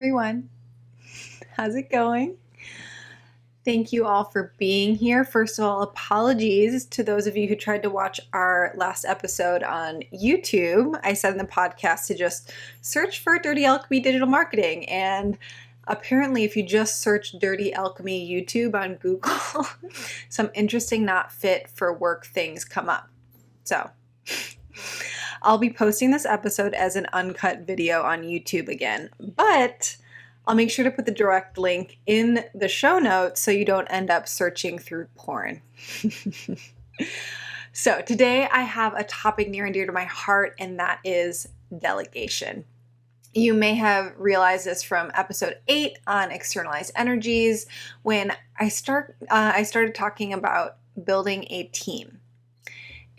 Everyone. How's it going? Thank you all for being here. First of all, apologies to those of you who tried to watch our last episode on YouTube. I said in the podcast to just search for Dirty Alchemy Digital Marketing, and apparently if you just search Dirty Alchemy YouTube on Google, some interesting not fit for work things come up. So I'll be posting this episode as an uncut video on YouTube again, but I'll make sure to put the direct link in the show notes so you don't end up searching through porn. So today I have a topic near and dear to my heart, and that is delegation. You may have realized this from episode 8 on externalized energies when I started talking about building a team.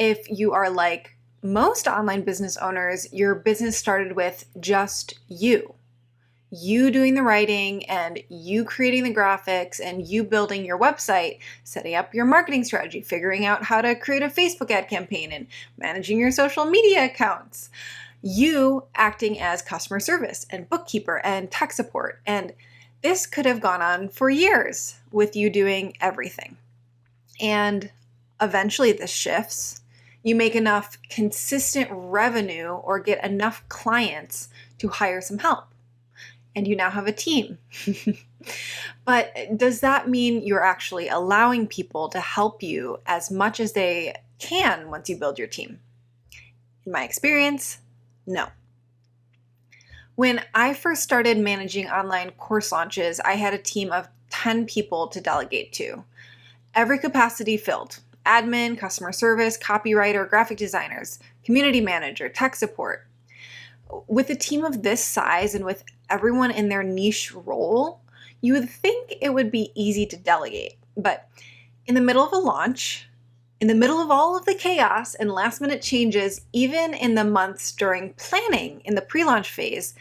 If you are like most online business owners, your business started with just you doing the writing and you creating the graphics and you building your website, setting up your marketing strategy, figuring out how to create a Facebook ad campaign and managing your social media accounts, you acting as customer service and bookkeeper and tech support. And this could have gone on for years with you doing everything. And eventually this shifts. You make enough consistent revenue or get enough clients to hire some help. And you now have a team. But does that mean you're actually allowing people to help you as much as they can once you build your team? In my experience, no. When I first started managing online course launches, I had a team of 10 people to delegate to. Every capacity filled: admin, customer service, copywriter, graphic designers, community manager, tech support. With a team of this size and with everyone in their niche role, you would think it would be easy to delegate. But in the middle of a launch, in the middle of all of the chaos and last minute changes, even in the months during planning in the pre-launch phase,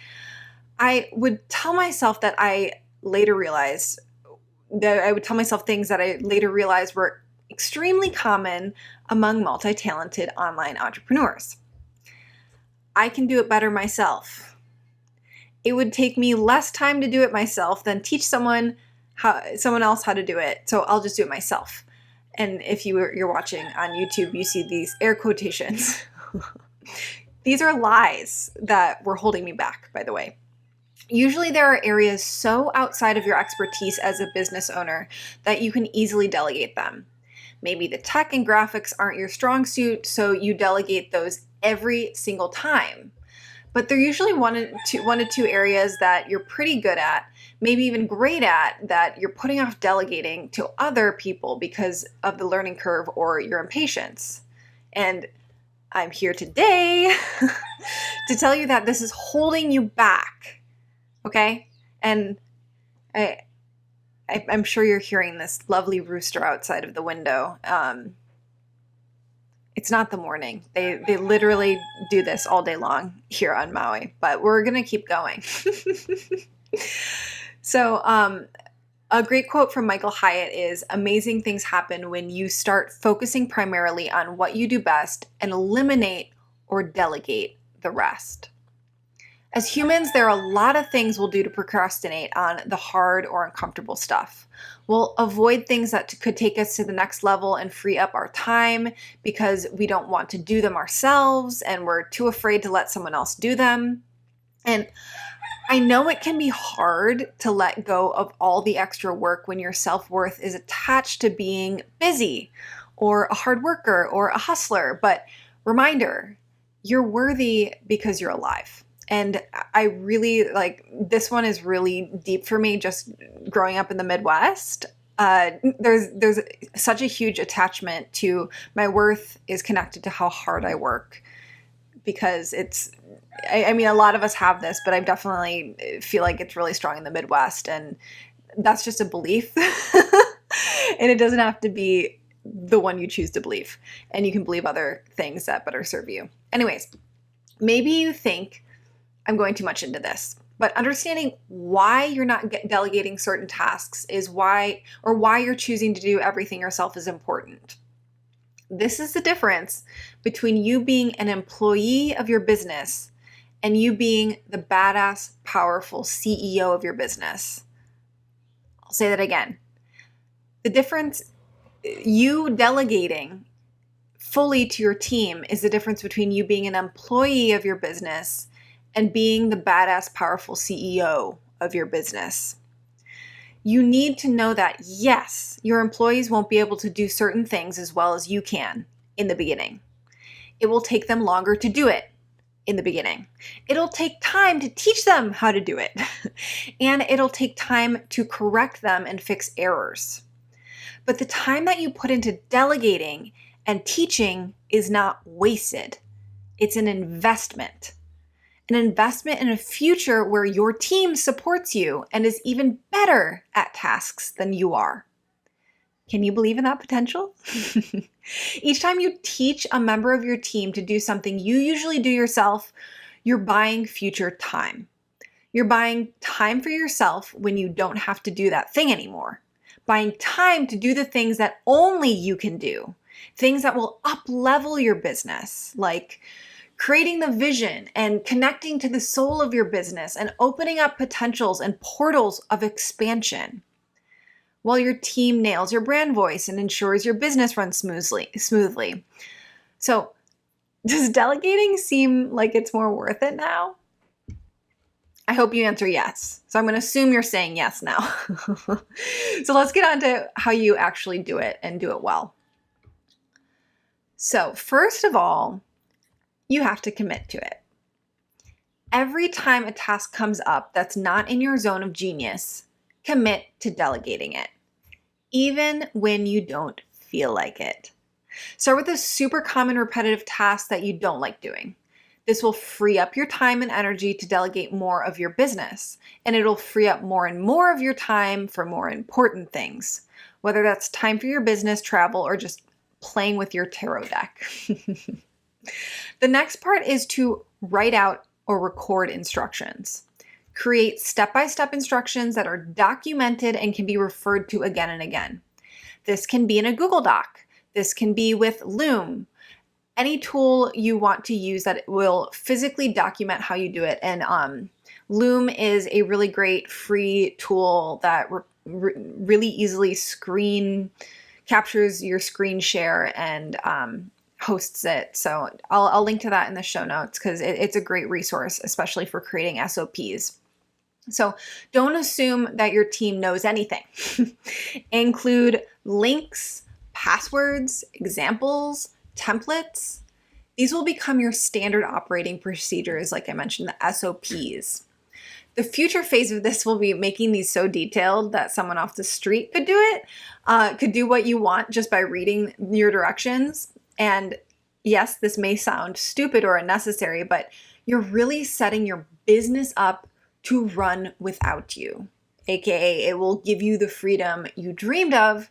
I would tell myself things that I later realized were extremely common among multi-talented online entrepreneurs. I can do it better myself. It would take me less time to do it myself than teach someone else how to do it, so I'll just do it myself. And if you're watching on YouTube, you see these air quotations. These are lies that were holding me back, by the way. Usually there are areas so outside of your expertise as a business owner that you can easily delegate them. Maybe the tech and graphics aren't your strong suit, so you delegate those every single time. But they're usually one to two areas that you're pretty good at, maybe even great at, that you're putting off delegating to other people because of the learning curve or your impatience. And I'm here today to tell you that this is holding you back, okay? And I'm sure you're hearing this lovely rooster outside of the window. It's not the morning. They literally do this all day long here on Maui, but we're going to keep going. So a great quote from Michael Hyatt is, "Amazing things happen when you start focusing primarily on what you do best and eliminate or delegate the rest." As humans, there are a lot of things we'll do to procrastinate on the hard or uncomfortable stuff. We'll avoid things that could take us to the next level and free up our time because we don't want to do them ourselves and we're too afraid to let someone else do them. And I know it can be hard to let go of all the extra work when your self-worth is attached to being busy or a hard worker or a hustler, but reminder, you're worthy because you're alive. And I really this one is really deep for me, just growing up in the Midwest. There's such a huge attachment to my worth is connected to how hard I work, because I mean, a lot of us have this, but I definitely feel like it's really strong in the Midwest, and that's just a belief. And it doesn't have to be the one you choose to believe, and you can believe other things that better serve you. Anyways, maybe you think I'm going too much into this, but understanding why you're not delegating certain tasks is why you're choosing to do everything yourself is important. This is the difference between you being an employee of your business and you being the badass, powerful CEO of your business. I'll say that again. The difference, you delegating fully to your team, is the difference between you being an employee of your business and being the badass, powerful CEO of your business. You need to know that, yes, your employees won't be able to do certain things as well as you can in the beginning. It will take them longer to do it in the beginning. It'll take time to teach them how to do it. And it'll take time to correct them and fix errors. But the time that you put into delegating and teaching is not wasted. It's an investment. An investment in a future where your team supports you and is even better at tasks than you are. Can you believe in that potential? Each time you teach a member of your team to do something you usually do yourself, you're buying future time. You're buying time for yourself when you don't have to do that thing anymore. Buying time to do the things that only you can do. Things that will up-level your business, like creating the vision and connecting to the soul of your business and opening up potentials and portals of expansion, while your team nails your brand voice and ensures your business runs smoothly. So, does delegating seem like it's more worth it now? I hope you answer yes. So I'm going to assume you're saying yes now. So let's get on to how you actually do it and do it well. So first of all, you have to commit to it. Every time a task comes up that's not in your zone of genius, commit to delegating it, even when you don't feel like it. Start with a super common repetitive task that you don't like doing. This will free up your time and energy to delegate more of your business, and it'll free up more and more of your time for more important things, whether that's time for your business, travel, or just playing with your tarot deck. The next part is to write out or record instructions. Create step-by-step instructions that are documented and can be referred to again and again. This can be in a Google Doc. This can be with Loom. Any tool you want to use that will physically document how you do it. And Loom is a really great free tool that really easily captures your screen share and hosts it. So I'll link to that in the show notes because it's a great resource, especially for creating SOPs. So don't assume that your team knows anything. Include links, passwords, examples, templates. These will become your standard operating procedures, like I mentioned, the SOPs. The future phase of this will be making these so detailed that someone off the street could do it, could do what you want just by reading your directions. And yes, this may sound stupid or unnecessary, but you're really setting your business up to run without you, aka it will give you the freedom you dreamed of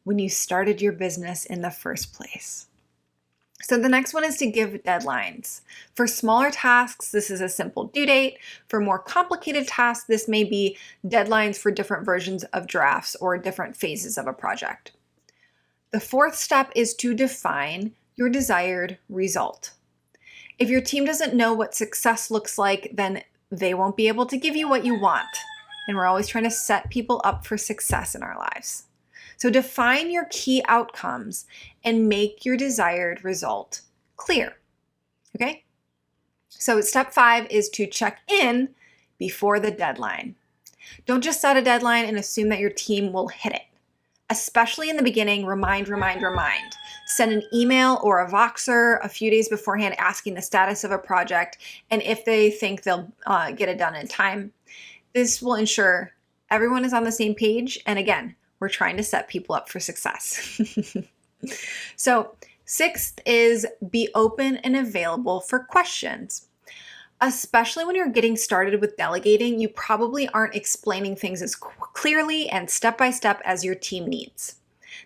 when you started your business in the first place. So the next one is to give deadlines. For smaller tasks, this is a simple due date. For more complicated tasks, this may be deadlines for different versions of drafts or different phases of a project. The fourth step is to define your desired result. If your team doesn't know what success looks like, then they won't be able to give you what you want. And we're always trying to set people up for success in our lives. So define your key outcomes and make your desired result clear. Okay? So step 5 is to check in before the deadline. Don't just set a deadline and assume that your team will hit it. Especially in the beginning, remind. Send an email or a Voxer a few days beforehand asking the status of a project and if they think they'll get it done in time. This will ensure everyone is on the same page. And again, we're trying to set people up for success. So 6th is be open and available for questions. Especially when you're getting started with delegating, you probably aren't explaining things as clearly and step-by-step as your team needs.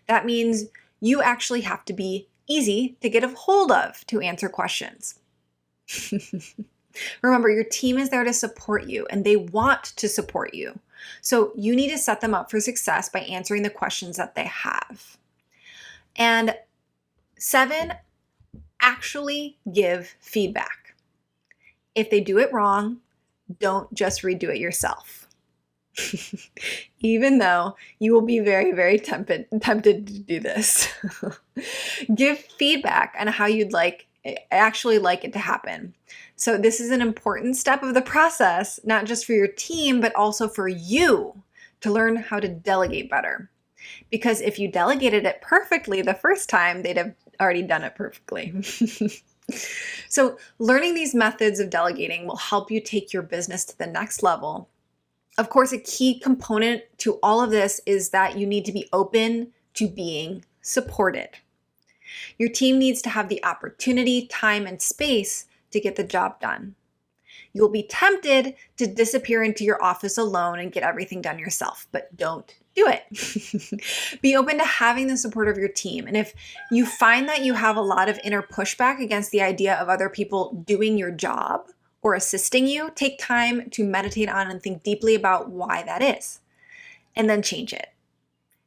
That means you actually have to be easy to get a hold of to answer questions. Remember, your team is there to support you and they want to support you. So you need to set them up for success by answering the questions that they have. And 7, actually give feedback. If they do it wrong, don't just redo it yourself. Even though you will be very, very tempted to do this. Give feedback on how you'd actually like it to happen. So this is an important step of the process, not just for your team, but also for you to learn how to delegate better. Because if you delegated it perfectly the first time, they'd have already done it perfectly. So learning these methods of delegating will help you take your business to the next level. Of course, a key component to all of this is that you need to be open to being supported. Your team needs to have the opportunity, time, and space to get the job done. You'll be tempted to disappear into your office alone and get everything done yourself, but don't do it. Be open to having the support of your team. And if you find that you have a lot of inner pushback against the idea of other people doing your job or assisting you, take time to meditate on and think deeply about why that is, and then change it.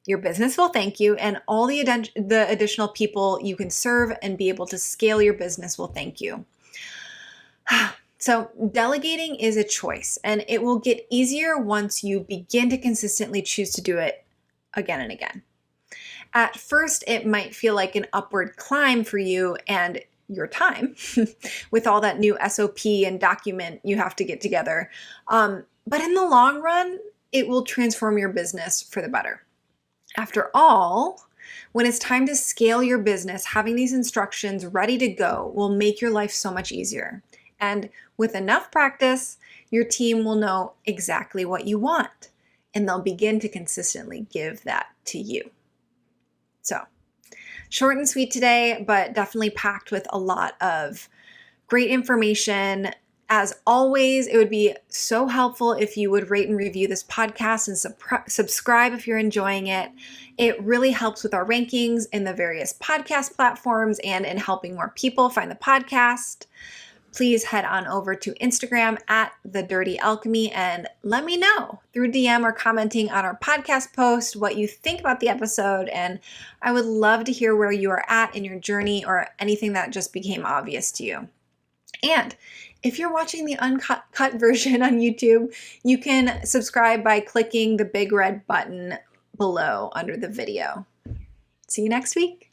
Your business will thank you, and all the additional people you can serve and be able to scale your business will thank you. So delegating is a choice, and it will get easier once you begin to consistently choose to do it again and again. At first, it might feel like an upward climb for you and your time with all that new SOP and document you have to get together. But in the long run, it will transform your business for the better. After all, when it's time to scale your business, having these instructions ready to go will make your life so much easier. And with enough practice, your team will know exactly what you want, and they'll begin to consistently give that to you. So, short and sweet today, but definitely packed with a lot of great information. As always, it would be so helpful if you would rate and review this podcast and subscribe if you're enjoying it. It really helps with our rankings in the various podcast platforms and in helping more people find the podcast. Please head on over to Instagram at The Dirty Alchemy and let me know through DM or commenting on our podcast post what you think about the episode. And I would love to hear where you are at in your journey or anything that just became obvious to you. And if you're watching the uncut version on YouTube, you can subscribe by clicking the big red button below under the video. See you next week.